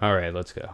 Alright, let's go.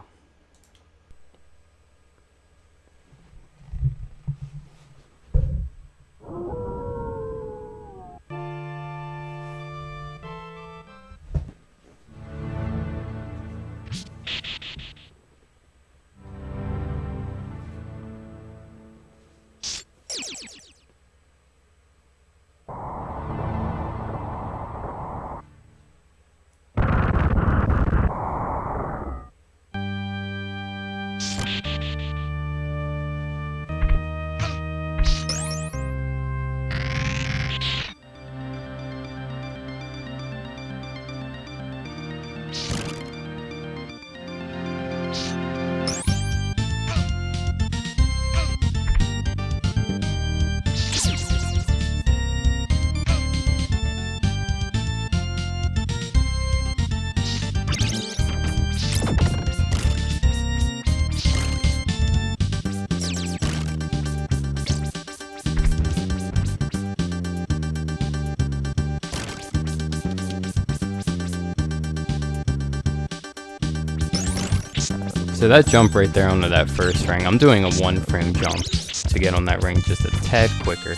So that jump right there onto that first ring, I'm doing a 1-frame jump to get on that ring just a tad quicker.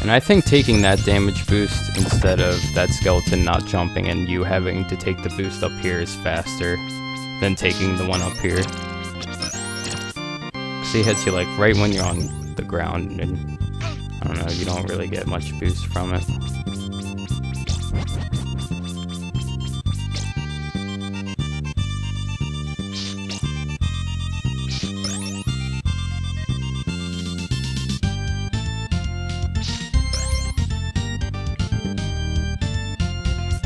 And I think taking that damage boost instead of that skeleton not jumping and you having to take the boost up here is faster than taking the one up here. See, it hits you like right when you're on the ground, and I don't know, you don't really get much boost from it.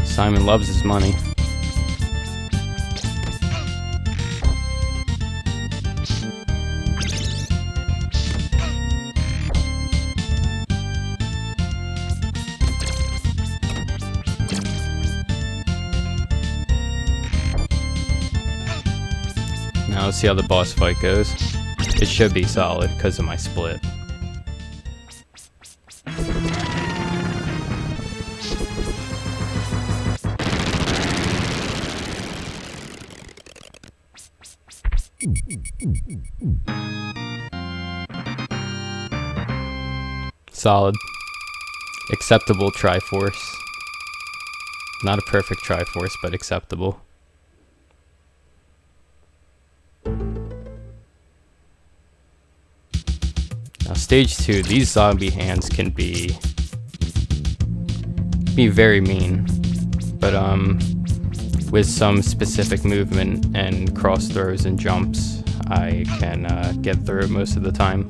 Simon loves his money. Now let's see how the boss fight goes. It should be solid because of my split. Solid. Acceptable Triforce. Not a perfect Triforce, but acceptable. Now stage 2, these zombie hands can be very mean, but with some specific movement and cross throws and jumps, I can get through it most of the time.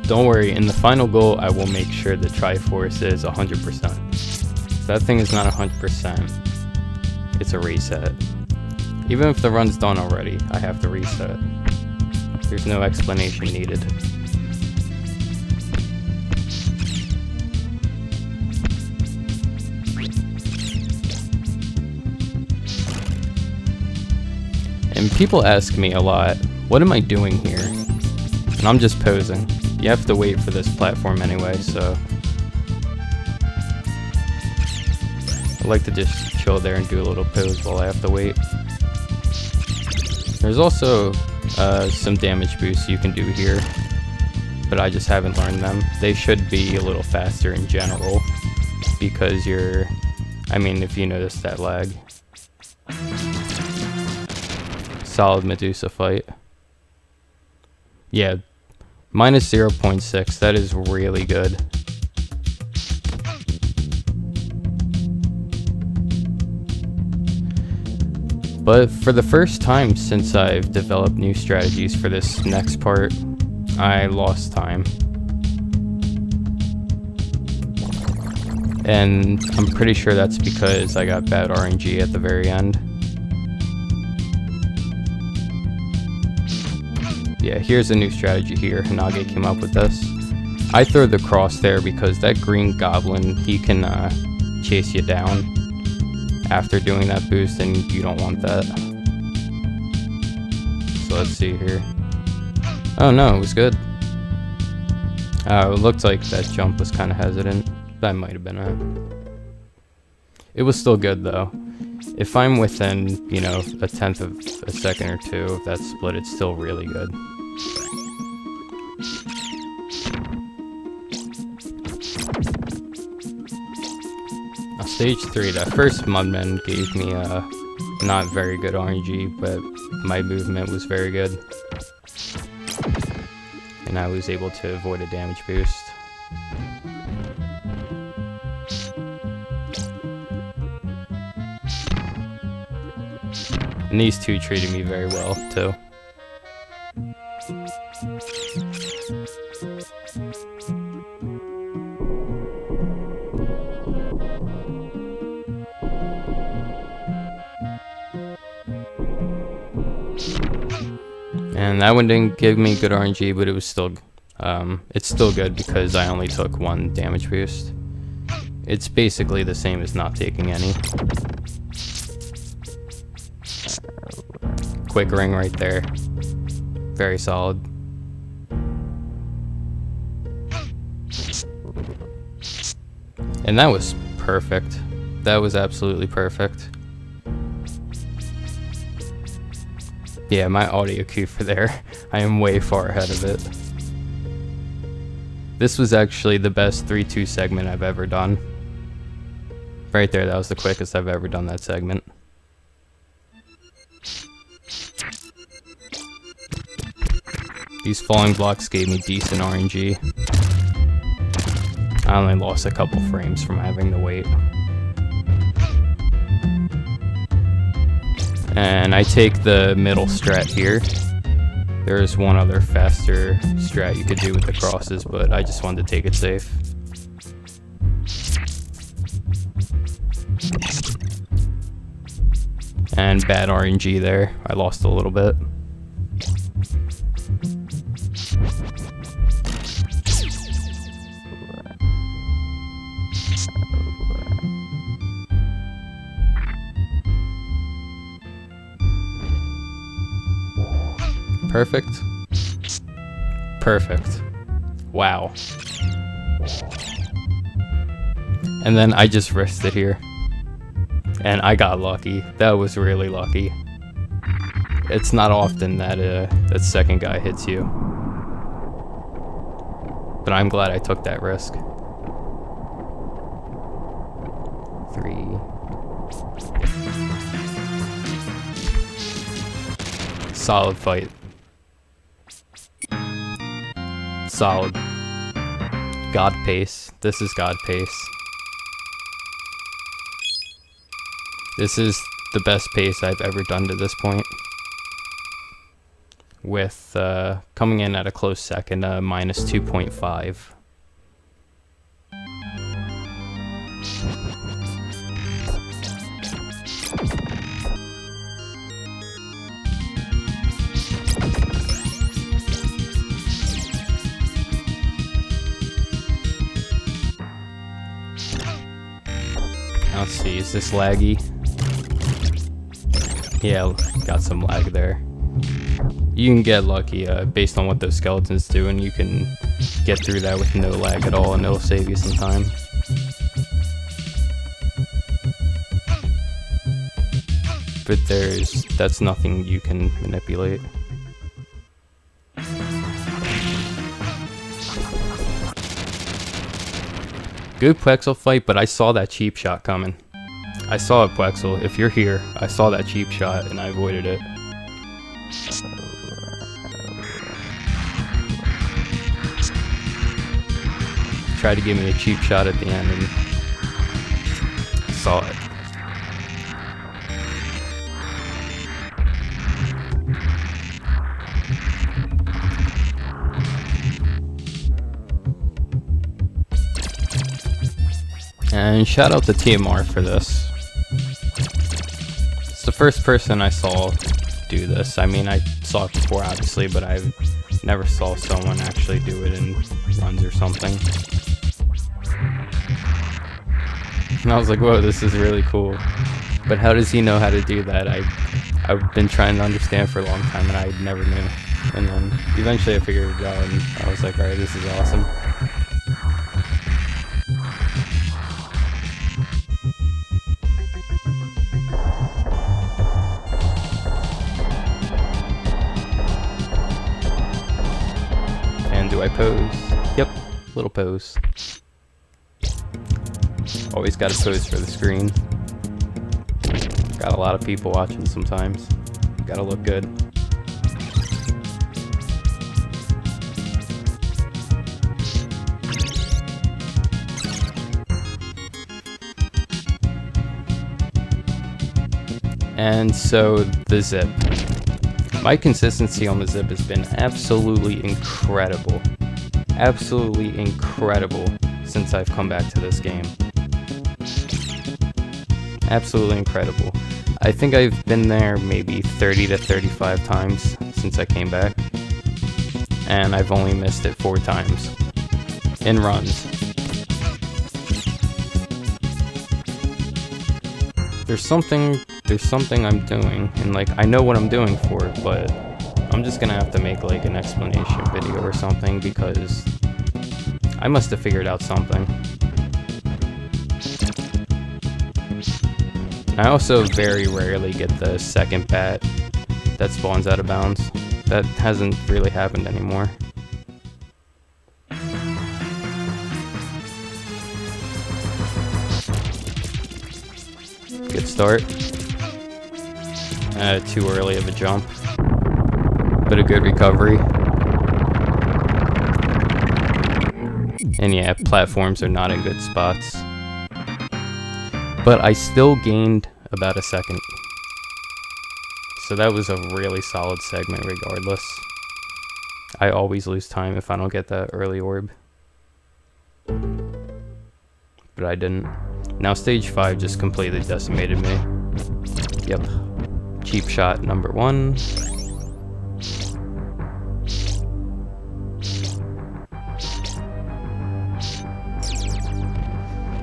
Don't worry, in the final goal, I will make sure the Triforce is 100%. If that thing is not 100%, it's a reset. Even if the run's done already, I have to reset. There's no explanation needed. And people ask me a lot, what am I doing here? And I'm just posing. You have to wait for this platform anyway, so I like to just chill there and do a little pose while I have to wait. There's also some damage boosts you can do here, but I just haven't learned them. They should be a little faster in general, because if you notice that lag. Solid Medusa fight. Yeah. Minus 0.6, that is really good. But for the first time since I've developed new strategies for this next part, I lost time. And I'm pretty sure that's because I got bad RNG at the very end. Yeah, here's a new strategy here. Hanage came up with this. I throw the cross there because that green goblin, he can chase you down after doing that boost, and you don't want that. So let's see here. Oh no, it was good. It looked like that jump was kind of hesitant. That might have been it. It was still good though. If I'm within, you know, a tenth of a second or two of that split, it's still really good. Now stage 3, that first Mudman gave me not very good RNG, but my movement was very good. And I was able to avoid a damage boost. And these two treated me very well, too. And that one didn't give me good RNG, but it was still, it's still good because I only took 1 damage boost. It's basically the same as not taking any. Quick ring right there. Very solid. And that was perfect. That was absolutely perfect. Yeah, my audio cue for there, I am way far ahead of it. This was actually the best 3-2 segment I've ever done. Right there, that was the quickest I've ever done that segment. These falling blocks gave me decent RNG. I only lost a couple frames from having to wait. And I take the middle strat here. There's one other faster strat you could do with the crosses, but I just wanted to take it safe. And bad RNG there. I lost a little bit. Perfect. Perfect. Wow. And then I just risked it here. And I got lucky. That was really lucky. It's not often that that second guy hits you. But I'm glad I took that risk. 3. Solid fight. Solid. God pace. This is God pace. This is the best pace I've ever done to this point. With coming in at a close second, minus 2.5. Let's see, is this laggy? Yeah, got some lag there. You can get lucky based on what those skeletons do, and you can get through that with no lag at all, and it'll save you some time. But that's nothing you can manipulate. Good Plexel fight, but I saw that cheap shot coming. I saw it, Plexel. If you're here, I saw that cheap shot and I avoided it. Tried to give me a cheap shot at the end and I saw it. And shout out to TMR for this. It's the first person I saw do this. I mean, I saw it before, obviously, but I never saw someone actually do it in runs or something. And I was like, whoa, this is really cool. But how does he know how to do that? I've been trying to understand for a long time, and I never knew. And then eventually I figured it out, and I was like, alright, this is awesome. And do I pose? Yep, little pose. Always gotta pose for the screen. Got a lot of people watching sometimes. Gotta look good. And so the zip. My consistency on the zip has been absolutely incredible. Absolutely incredible since I've come back to this game. Absolutely incredible. I think I've been there maybe 30 to 35 times since I came back. And I've only missed it 4 times. In runs. There's something I'm doing, and like I know what I'm doing for it, but I'm just gonna have to make like an explanation video or something because I must have figured out something. I also very rarely get the second bat that spawns out of bounds. That hasn't really happened anymore. Good start. Too early of a jump, but a good recovery. And yeah, platforms are not in good spots. But I still gained about a second. So that was a really solid segment regardless. I always lose time if I don't get that early orb. But I didn't. Now stage 5 just completely decimated me. Yep. Cheap shot number 1.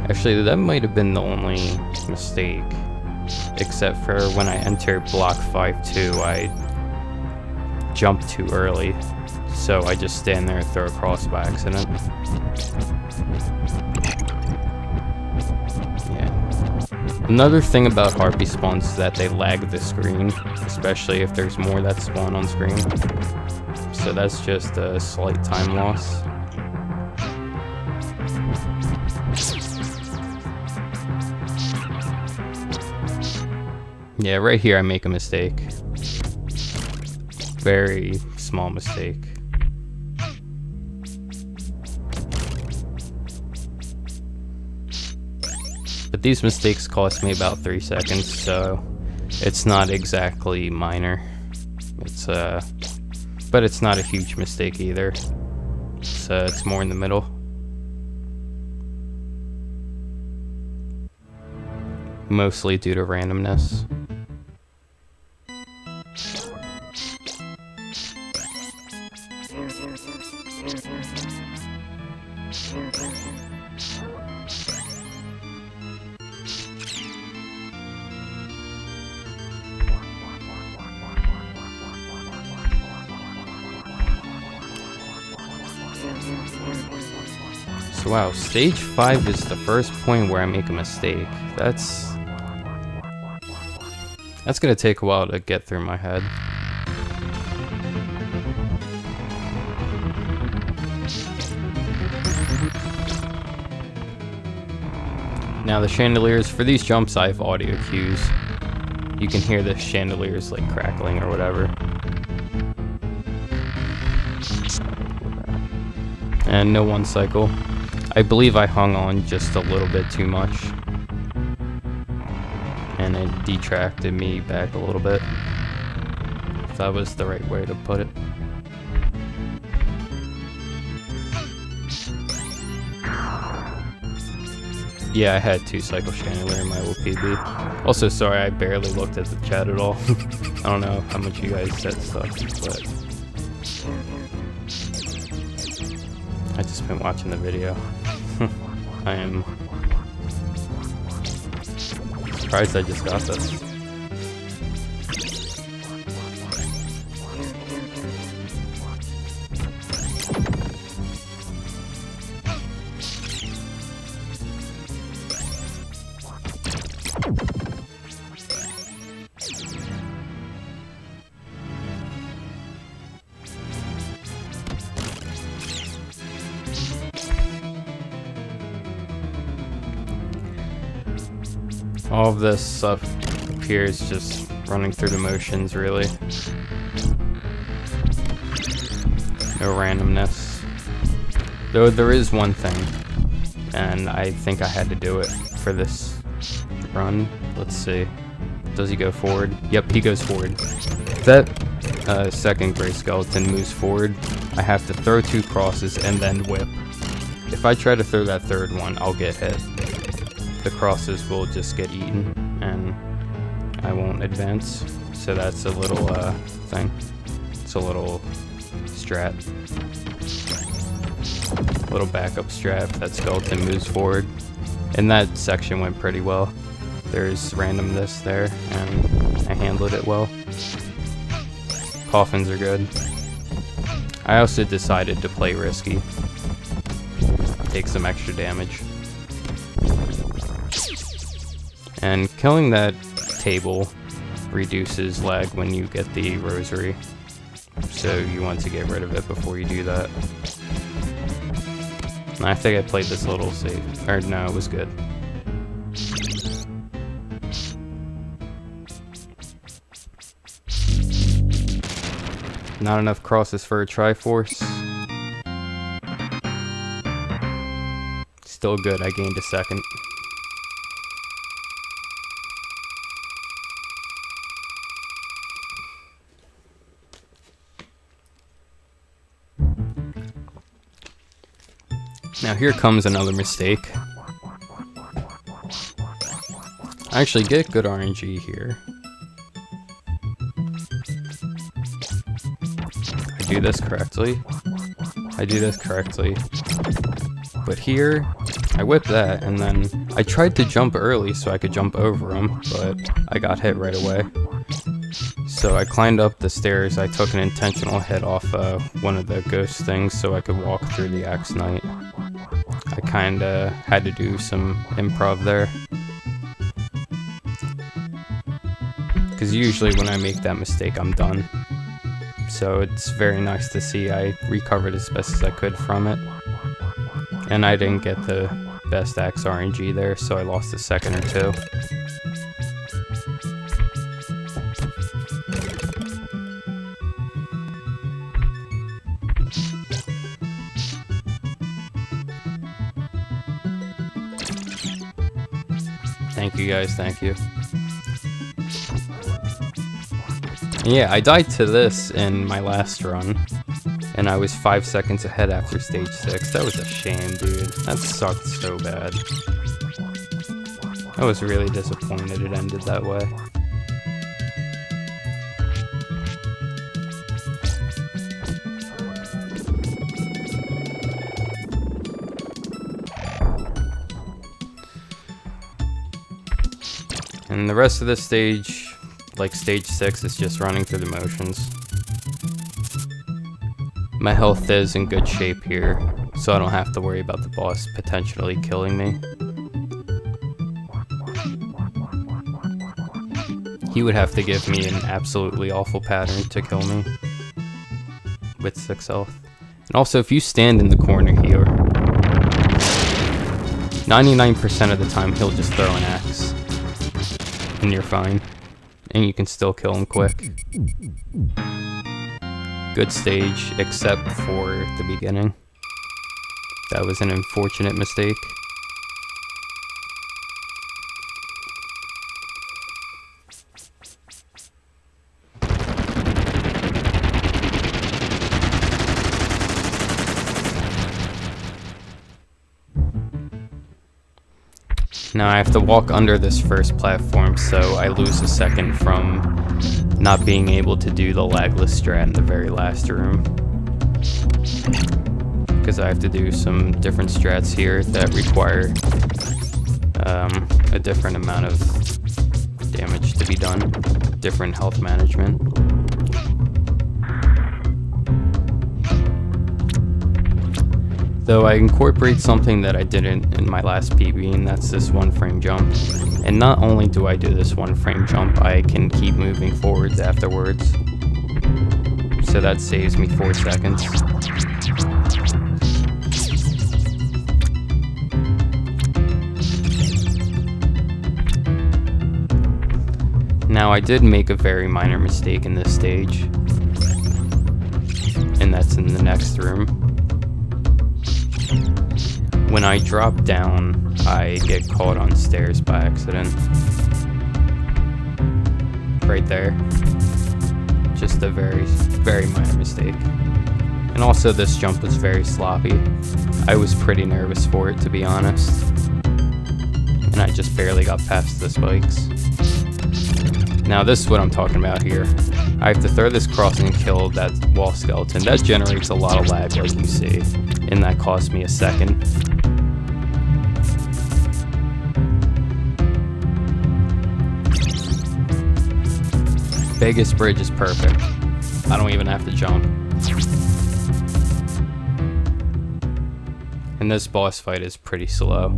Actually, that might have been the only mistake. Except for when I entered block 5-2, I jumped too early. So I just stand there and throw a cross by accident. Another thing about harpy spawns is that they lag the screen, especially if there's more that spawn on screen. So that's just a slight time loss. Yeah, right here I make a mistake. Very small mistake. But these mistakes cost me about 3 seconds, so it's not exactly minor. But it's not a huge mistake either. So it's more in the middle. Mostly due to randomness. So wow, stage 5 is the first point where I make a mistake. That's gonna take a while to get through my head. Now the chandeliers, for these jumps I have audio cues. You can hear the chandeliers like crackling or whatever. And no one cycle. I believe I hung on just a little bit too much. And it detracted me back a little bit. If that was the right way to put it. Yeah, I had 2 Cycle Chandelier in my old PB. Also, sorry, I barely looked at the chat at all. I don't know how much you guys said stuff, but I just been watching the video. I am surprised I just got this. All of this stuff appears just running through the motions, really. No randomness. Though there is one thing, and I think I had to do it for this run. Let's see. Does he go forward? Yep, he goes forward. If that second gray skeleton moves forward, I have to throw 2 crosses and then whip. If I try to throw that third one, I'll get hit. The crosses will just get eaten and I won't advance. So that's a little thing. It's a little strat. Little backup strat if that skeleton moves forward. And that section went pretty well. There's randomness there and I handled it well. Coffins are good. I also decided to play risky. Take some extra damage. And killing that table reduces lag when you get the rosary. So you want to get rid of it before you do that. And I think I played this a little safe. Or no, it was good. Not enough crosses for a Triforce. Still good, I gained a second. Now here comes another mistake. I actually get good RNG here. I do this correctly. I do this correctly. But here, I whip that, and then I tried to jump early so I could jump over him, but I got hit right away. So I climbed up the stairs. I took an intentional hit off one of the ghost things so I could walk through the Axe Knight. I kinda had to do some improv there. Because usually when I make that mistake, I'm done. So it's very nice to see I recovered as best as I could from it. And I didn't get the best axe RNG there, so I lost a second or 2. Thank you guys, thank you. Yeah, I died to this in my last run, and I was 5 seconds ahead after stage 6. That was a shame, dude. That sucked so bad. I was really disappointed it ended that way. And the rest of the stage, like stage 6, is just running through the motions. My health is in good shape here, so I don't have to worry about the boss potentially killing me. He would have to give me an absolutely awful pattern to kill me with 6 health. And also, if you stand in the corner here, 99% of the time he'll just throw an axe. And you're fine. And you can still kill him quick. Good stage, except for the beginning. That was an unfortunate mistake. Now I have to walk under this first platform, so I lose a second from not being able to do the lagless strat in the very last room. Because I have to do some different strats here that require a different amount of damage to be done, different health management. Though I incorporate something that I didn't in my last PB, and that's this 1-frame jump. And not only do I do this 1-frame jump, I can keep moving forwards afterwards. So that saves me 4 seconds. Now I did make a very minor mistake in this stage, and that's in the next room. When I drop down, I get caught on stairs by accident. Right there. Just a very, very minor mistake. And also this jump was very sloppy. I was pretty nervous for it, to be honest. And I just barely got past the spikes. Now this is what I'm talking about here. I have to throw this crossing and kill that wall skeleton. That generates a lot of lag, like you see. And that cost me a second. Vegas Bridge is perfect. I don't even have to jump. And this boss fight is pretty slow.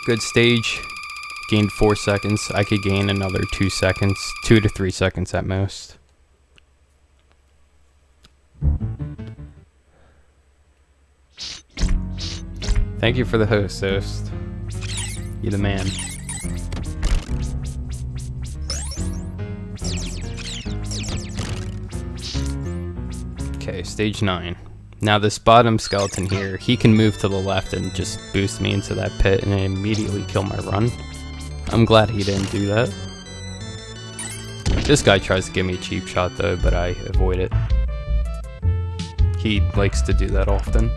Good stage. Gained 4 seconds. I could gain another 2 seconds, 2 to 3 seconds at most. Thank you for the host. You're the man. Okay, stage 9. Now this bottom skeleton here, he can move to the left and just boost me into that pit and immediately kill my run. I'm glad he didn't do that. This guy tries to give me a cheap shot though, but I avoid it. He likes to do that often.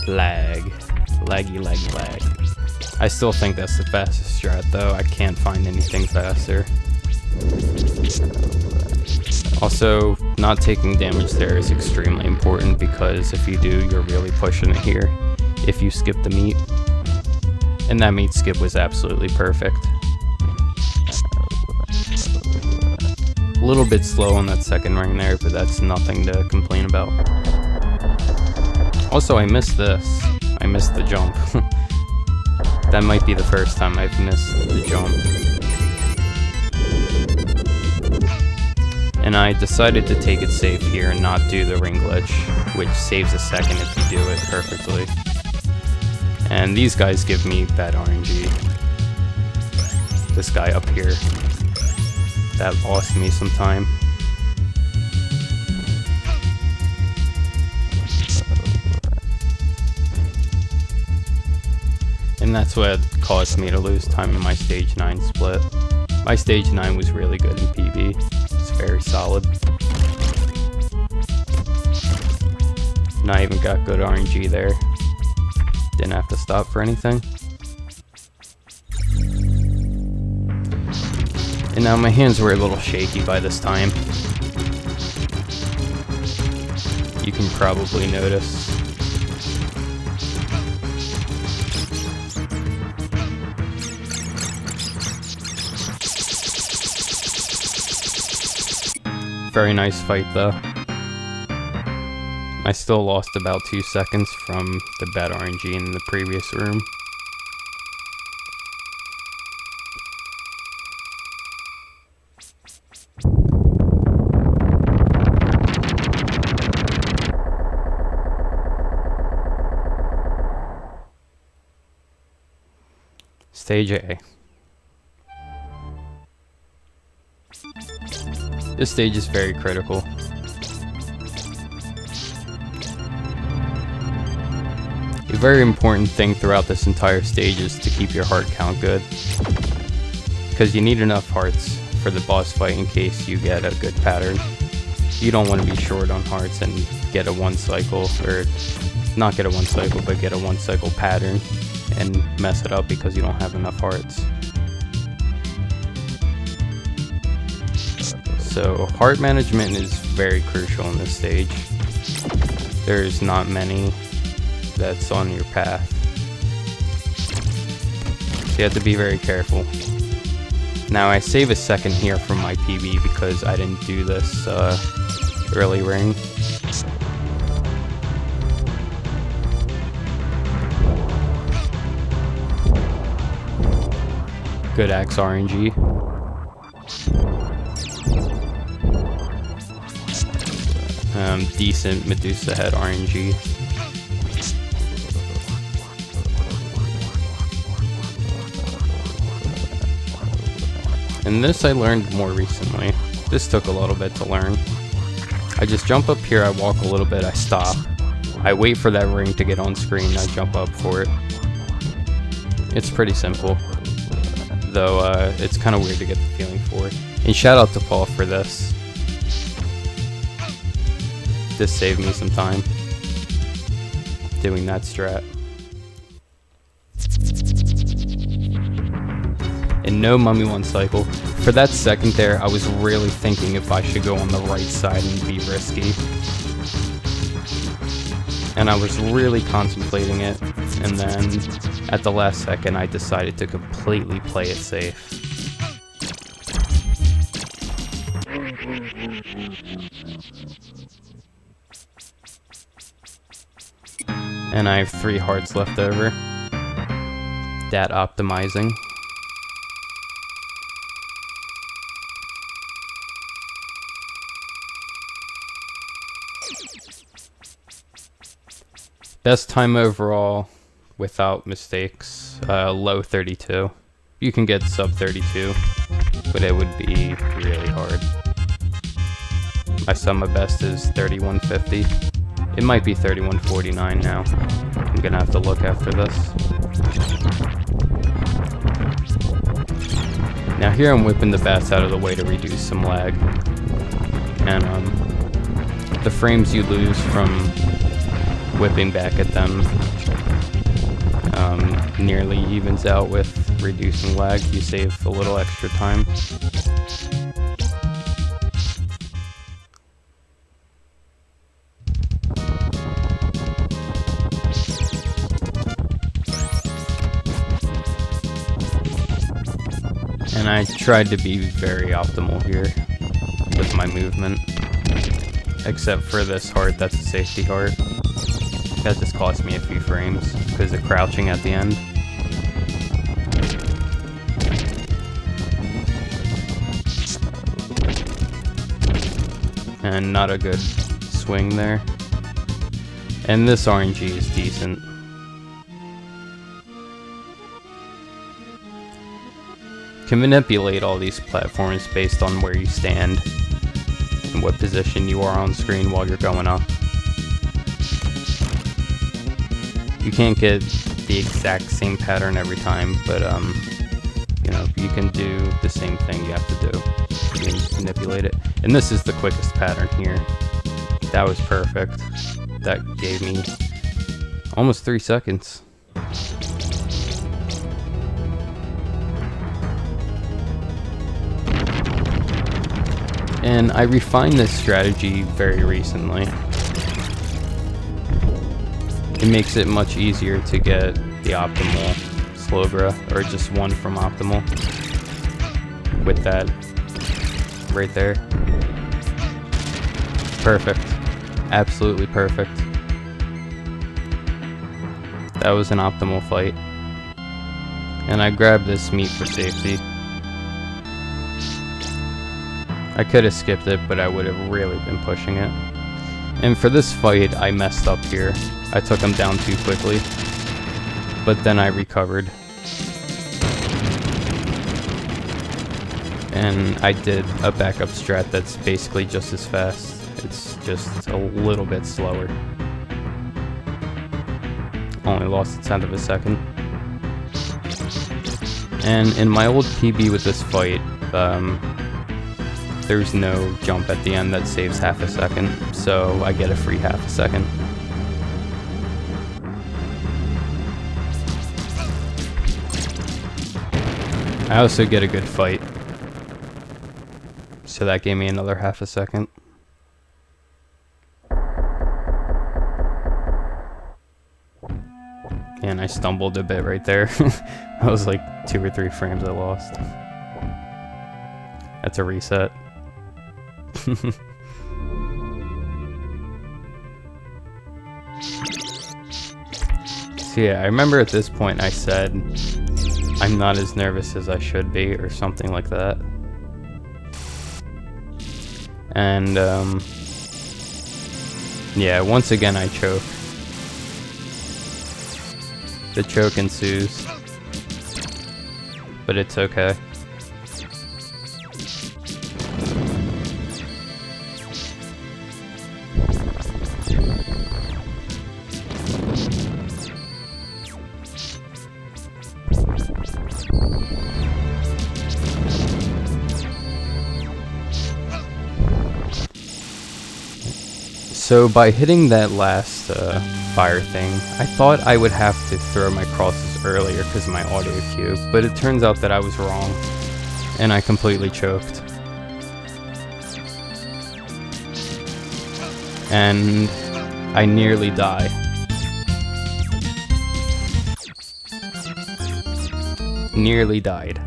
Lag. I still think that's the fastest strat though. I can't find anything faster. Also, not taking damage there is extremely important because if you do, you're really pushing it here if you skip the meat. And that meat skip was absolutely perfect. A little bit slow on that second ring there, but that's nothing to complain about. Also, I missed this. I missed the jump. That might be the first time I've missed the jump. And I decided to take it safe here and not do the ring glitch, which saves a second if you do it perfectly. And these guys give me bad RNG. This guy up here. That lost me some time. And that's what caused me to lose time in my stage 9 split. My stage 9 was really good in PB. It's very solid. And I even got good RNG there. Didn't have to stop for anything. And now my hands were a little shaky by this time. You can probably notice. Very nice fight though. I still lost about 2 seconds from the bad RNG in the previous room. Stage A. This stage is very critical. A very important thing throughout this entire stage is to keep your heart count good, because you need enough hearts for the boss fight in case you get a good pattern. You don't want to be short on hearts and get a one cycle, or not get a one cycle, but get a one cycle pattern and mess it up because you don't have enough hearts. So heart management is very crucial in this stage. There's not many that's on your path, so you have to be very careful. Now I save a second here from my PB because I didn't do this early ring. Good axe RNG. Decent Medusa head RNG. And this I learned more recently. This took a little bit to learn. I just jump up here, I walk a little bit, I stop. I wait for that ring to get on screen, I jump up for it. It's pretty simple, though it's kind of weird to get the feeling for it. And shout out to Paul for this. This saved me some time doing that strat. And no mummy one cycle. For that second there, I was really thinking if I should go on the right side and be risky. And I was really contemplating it, and then at the last second I decided to completely play it safe. And I have 3 hearts left over. Dat optimizing. Best time overall, without mistakes, low 32. You can get sub 32, but it would be really hard. My sum of best is 3150. It might be 3149 now. I'm gonna have to look after this. Now here I'm whipping the bats out of the way to reduce some lag. And the frames you lose from whipping back at them nearly evens out with reducing lag. You save a little extra time. And I tried to be very optimal here with my movement, except for this heart. That's a safety heart. That just cost me a few frames because of crouching at the end. And not a good swing there. And this RNG is decent. Can manipulate all these platforms based on where you stand and what position you are on screen while you're going up. You can't get the exact same pattern every time, but you know, you can do the same thing you have to do. You can manipulate it. And this is the quickest pattern here. That was perfect. That gave me almost 3 seconds. And I refined this strategy very recently. It makes it much easier to get the optimal Slowbro, or just one from optimal. With that right there. Perfect. Absolutely perfect. That was an optimal fight. And I grabbed this meat for safety. I could have skipped it, but I would have really been pushing it. And for this fight, I messed up here. I took him down too quickly, but then I recovered. And I did a backup strat that's basically just as fast. It's just a little bit slower. Only lost a tenth of a second. And in my old PB with this fight, there's no jump at the end that saves half a second, so I get a free half a second. I also get a good fight, so that gave me another half a second. And I stumbled a bit right there. That was like 2 or 3 frames I lost. That's a reset. So yeah, I remember at this point I said, I'm not as nervous as I should be, or something like that. And, yeah, once again I choke. The choke ensues. But it's okay. So by hitting that last fire thing, I thought I would have to throw my crosses earlier because of my audio cue, but it turns out that I was wrong, and I completely choked. And I nearly die. Nearly died.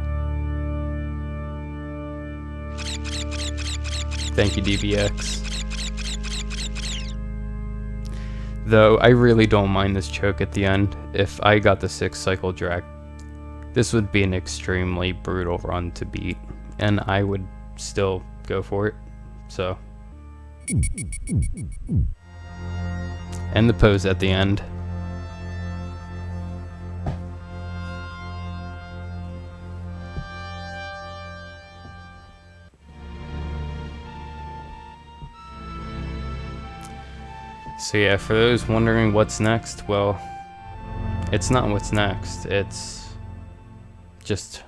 Thank you, DBX. Though I really don't mind this choke at the end. If I got the 6 cycle drag, this would be an extremely brutal run to beat, and I would still go for it. So, and the pose at the end. So yeah, for those wondering what's next, well, it's not what's next, it's just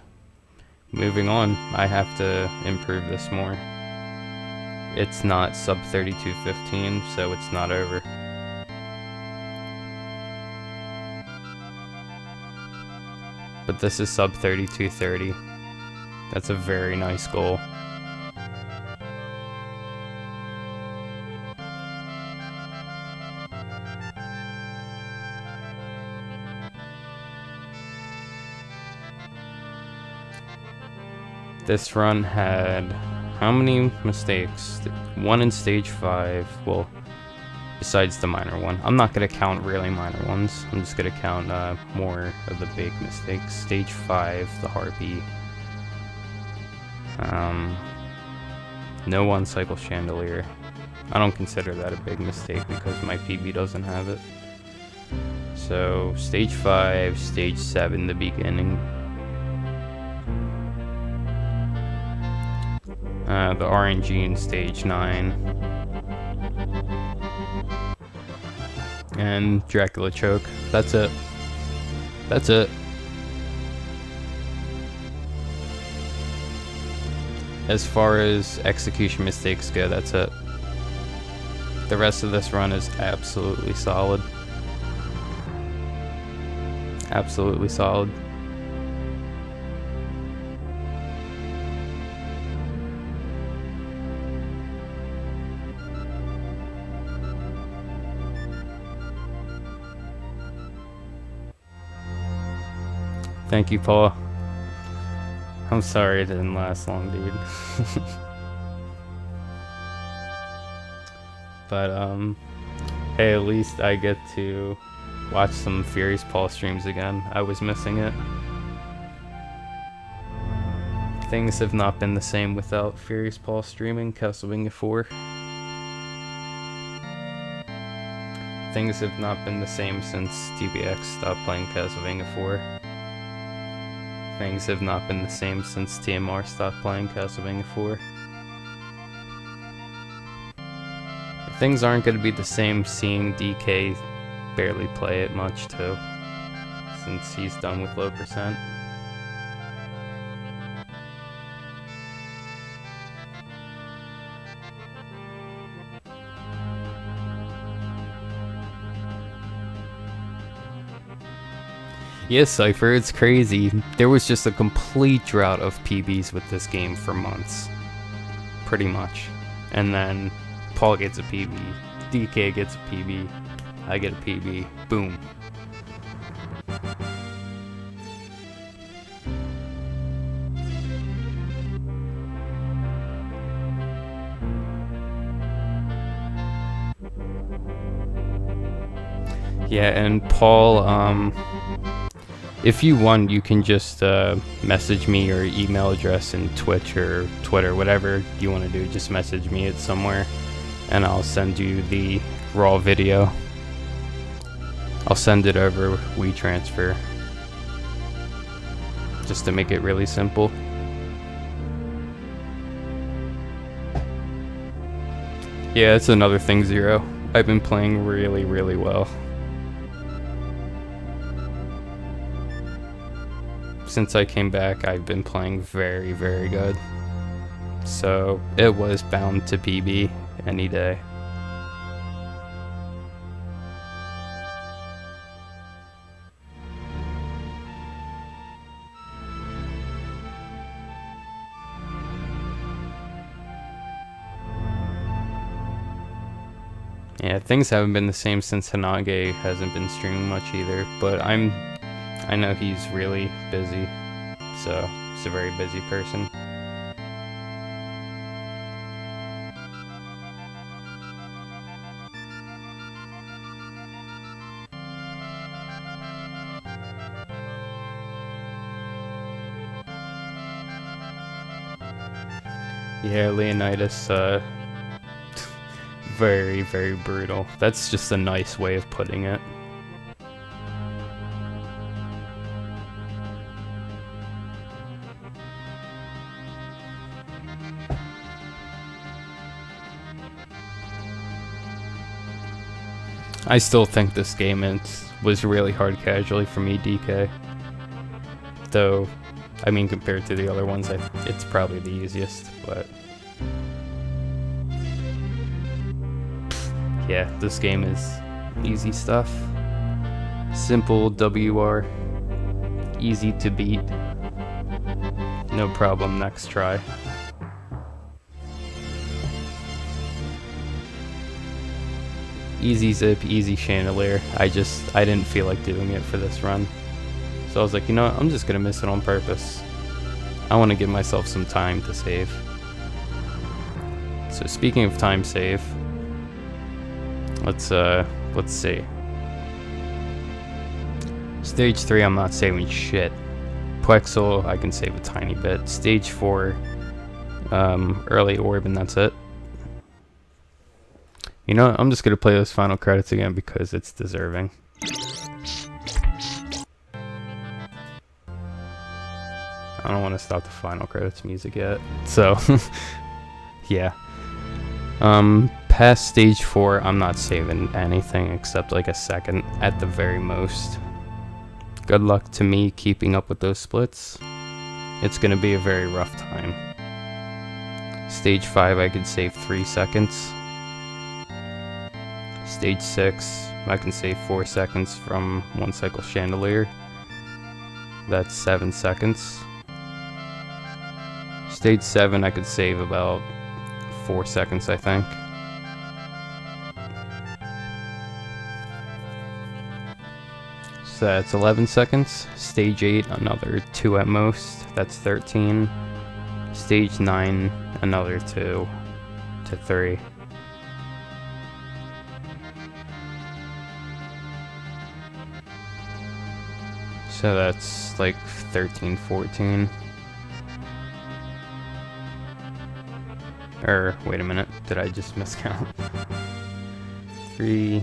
moving on. I have to improve this more. It's not sub 32:15, so it's not over. But this is sub 32:30. That's a very nice goal. This run had how many mistakes? 1 in stage 5, well, besides the minor one. I'm not going to count really minor ones, I'm just going to count more of the big mistakes. Stage 5, the harpy. No 1 cycle chandelier. I don't consider that a big mistake because my PB doesn't have it. So, stage 5, stage 7, the beginning. The RNG in stage 9. And Dracula choke. That's it. That's it. As far as execution mistakes go, that's it. The rest of this run is absolutely solid. Absolutely solid. Thank you, Paul. I'm sorry it didn't last long, dude. But, hey, at least I get to watch some Furious Paul streams again. I was missing it. Things have not been the same without Furious Paul streaming Castlevania IV. Things have not been the same since DBX stopped playing Castlevania IV. Things have not been the same since TMR stopped playing Castlevania IV. Things aren't going to be the same seeing DK barely play it much too, since he's done with low percent. Yes, Cypher, it's crazy. There was just a complete drought of PBs with this game for months. Pretty much. And then Paul gets a PB, DK gets a PB, I get a PB, boom. Yeah, and Paul, if you want, you can just message me your email address in Twitch or Twitter, whatever you want to do. Just message me it somewhere, and I'll send you the raw video. I'll send it over WeTransfer, just to make it really simple. Yeah, it's another thing, Zero. I've been playing really, really well. Since I came back, I've been playing very, very good. So it was bound to PB any day. Yeah, things haven't been the same since Hanage hasn't been streaming much either, but I know he's really busy, so he's a very busy person. Yeah, Leonidas, very, very brutal. That's just a nice way of putting it. I still think this game was really hard casually for me, DK. Though, I mean, compared to the other ones, it's probably the easiest, but... yeah, this game is easy stuff. Simple WR. Easy to beat. No problem, next try. Easy zip, easy chandelier. I didn't feel like doing it for this run. So I was like, you know what, I'm just gonna miss it on purpose. I want to give myself some time to save. So speaking of time save, let's see. Stage 3, I'm not saving shit. Plexel, I can save a tiny bit. Stage 4, early orb, and that's it. You know what? I'm just gonna play those final credits again because it's deserving. I don't want to stop the final credits music yet, so yeah. Past stage 4, I'm not saving anything except like a second at the very most. Good luck to me keeping up with those splits. It's gonna be a very rough time. Stage 5, I could save 3 seconds. Stage 6, I can save 4 seconds from 1 cycle chandelier. That's 7 seconds. Stage 7, I could save about 4 seconds, I think. So that's 11 seconds. Stage 8, another 2 at most. That's 13. Stage 9, another 2 to 3. So that's like 13, 14. Or, wait a minute, did I just miscount? 3,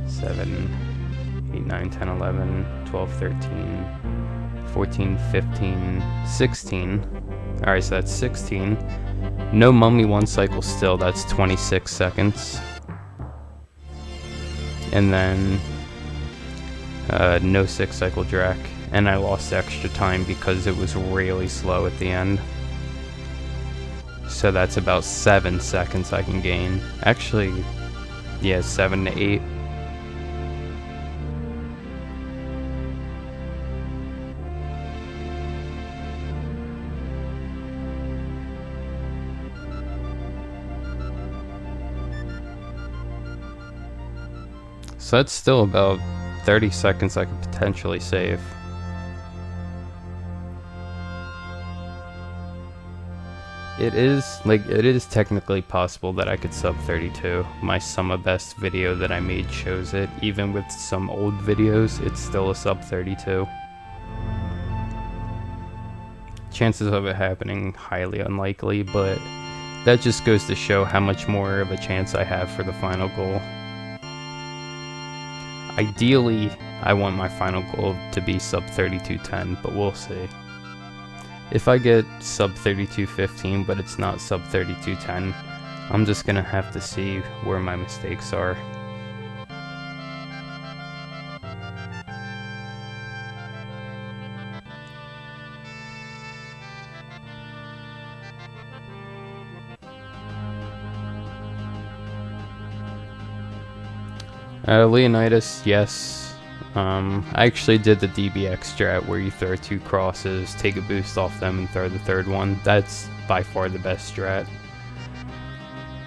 7, 8, 9, 10, 11, 12, 13, 14, 15, 16. Alright, so that's 16. No mummy 1 cycle still, that's 26 seconds. And then no 6 cycle Drac. And I lost extra time because it was really slow at the end. So that's about 7 seconds I can gain. Actually, yeah, 7 to 8. So that's still about 30 seconds I could potentially save. It is technically possible that I could sub 32. My Summa Best video that I made shows it. Even with some old videos, it's still a sub 32. Chances of it happening, highly unlikely, but that just goes to show how much more of a chance I have for the final goal. Ideally, I want my final goal to be sub 32.10, but we'll see. If I get sub 32.15, but it's not sub 32.10, I'm just gonna have to see where my mistakes are. Leonidas, yes. I actually did the DBX strat where you throw 2 crosses, take a boost off them, and throw the 3rd one. That's by far the best strat.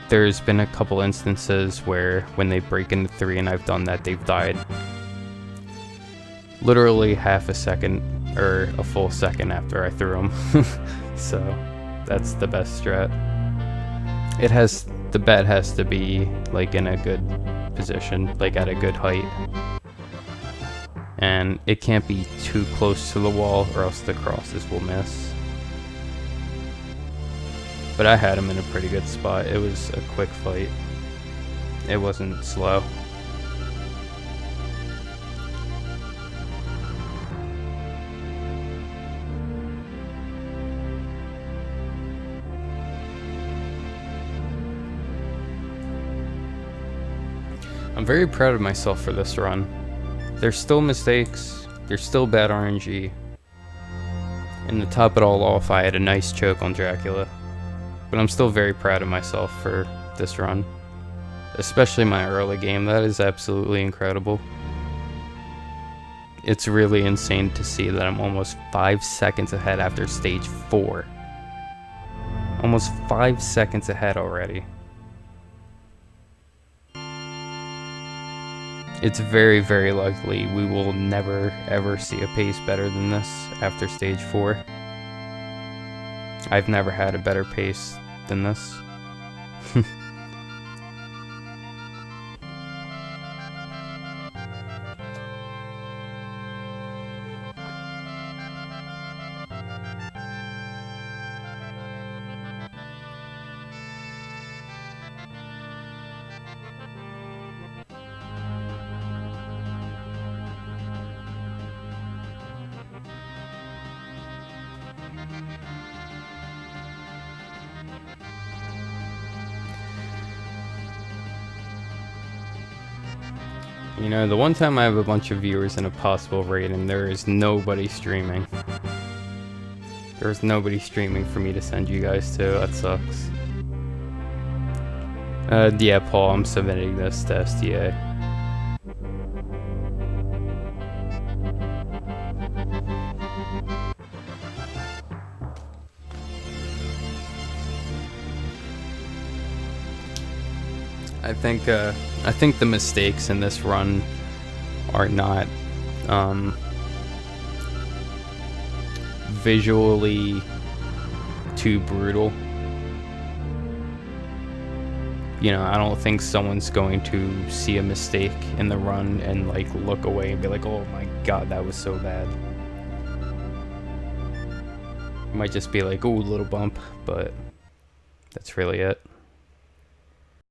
There's been a couple instances where when they break into 3 and I've done that, they've died literally half a second or a full second after I threw them. So that's the best strat. The bat has to be like in a good position, like at a good height. And it can't be too close to the wall or else the crosses will miss. But I had him in a pretty good spot. It was a quick fight. It wasn't slow. I'm very proud of myself for this run. There's still mistakes, there's still bad RNG, and to top it all off, I had a nice choke on Dracula. But I'm still very proud of myself for this run. Especially my early game, that is absolutely incredible. It's really insane to see that I'm almost 5 seconds ahead after stage 4. Almost 5 seconds ahead already. It's very, very likely we will never, ever see a pace better than this after stage 4. I've never had a better pace than this. You know, the one time I have a bunch of viewers in a possible raid and there is nobody streaming. There's nobody streaming for me to send you guys to. That sucks. Yeah, Paul, I'm submitting this to SDA. I think the mistakes in this run are not visually too brutal. You know, I don't think someone's going to see a mistake in the run and like look away and be like, oh my god, that was so bad. It might just be like, ooh, little bump, but that's really it.